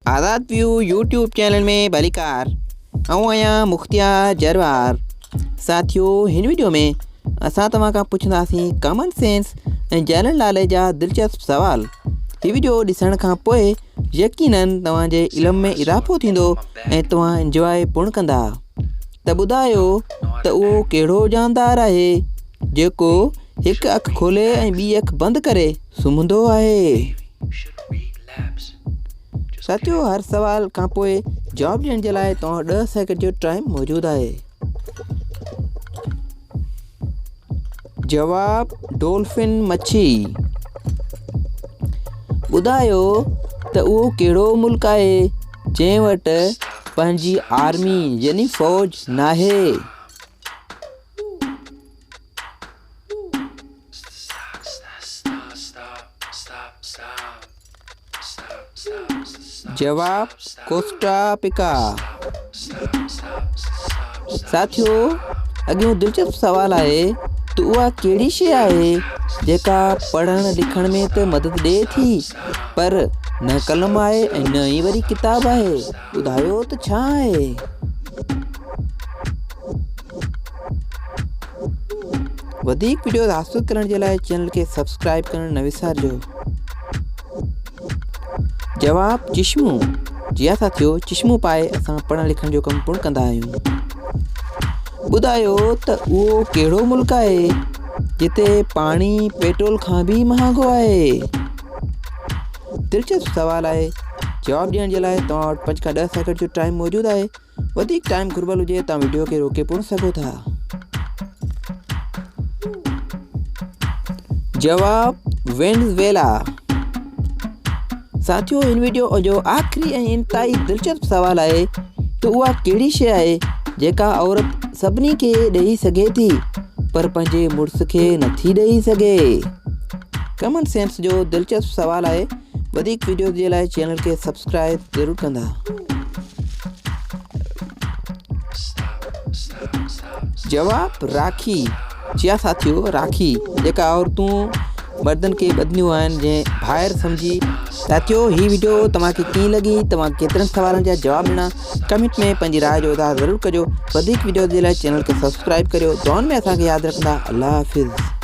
आज़ाद view YouTube channel में भलीकार आऊं आहियां मुख्तियार जरवार। साथियों, हिन वीडियो में असां तव्हां खां पुछंदासीं कॉमन सेंस ऐं जनरल नॉलेज जा दिलचस्प सवाल। हीउ वीडियो ॾिसण खां पोइ यकीनन तव्हांजे इल्म में इज़ाफ़ो थींदो ऐं तव्हां इंजॉय पूर्ण कंदा। त ॿुधायो त उहो कहिड़ो जानदार आहे जेको हिकु अखि खोले ऐं ॿी अखि बंदि करे सुम्हंदो आहे। साथियों, हर सवाल खां पोइ जवाब ॾियण जे लाइ तव्हां 10 सेकंड जो टाइम मौजूदु आहे। जवाब: डॉल्फिन मच्छी। ॿुधायो त उहो कहिड़ो मुल्क आहे जंहिं वटि पंहिंजी आर्मी यानी फ़ौज नाहे। जवाब: कोस्टा रिका। साथियों, अॻियों दिलचस्प सवाल आहे त उहा कहिड़ी शइ आहे जेका पढ़ण लिखण में त मदद ॾिए थी पर न कलम आहे ऐं न ई वरी किताब आहे। ॿुधायो त छा आहे। वधीक वीडियो हासिल करण जे लाइ चैनल खे सब्सक्राइब करण न विसारिजो। जवाब: चश्मो। जी हाँ साथियों, चश्मो पाए असां पढ़ण लिखण जो कमु पूर्ण कंदा आहियूं। ॿुधायो त उहो कहिड़ो मुल्क आहे जिते पाणी पेट्रोल खां बि महांगो आहे। दिलचस्प सवाल आहे। जवाब ॾियण जे लाइ तव्हां वटि 5 खां 10 सेकंड जो टाइम मौजूदु आहे। वधीक टाइम घुर्बल हुजे तव्हां वीडियो खे रोके पूर्ण सघो था। जवाब: वेनेज़ुएला। साथियों, हिन वीडियो जो आख़िरी ऐं इंतहाई दिलचस्प सवाल आहे त उहा कहिड़ी शइ आहे जेका औरत सभिनी खे ॾेई सघे थी पर पंहिंजे मुड़ुस खे नथी ॾेई सघे। कॉमन सेंस जो दिलचस्प सवाल आहे। वधीक वीडियो जे लाइ चैनल खे सब्सक्राइब ज़रूरु कंदा। जवाब: राखी। जी हाँ साथियों, राखी जेका औरतूं मर्दनि खे ॿधंदियूं आहिनि जंहिं भाइर सम्झी। साथियों, हीअ वीडियो तव्हांखे कीअं लॻी, तव्हां केतिरनि सवालनि जा जवाब ॾिना, कमेंट में पंहिंजी राय जो इज़हार ज़रूरु कजो। वधीक वीडियो जे लाइ चैनल खे सब्सक्राइब करियो। दुआउनि में असांखे यादि रखंदा। अल्लाह हाफ़िज़।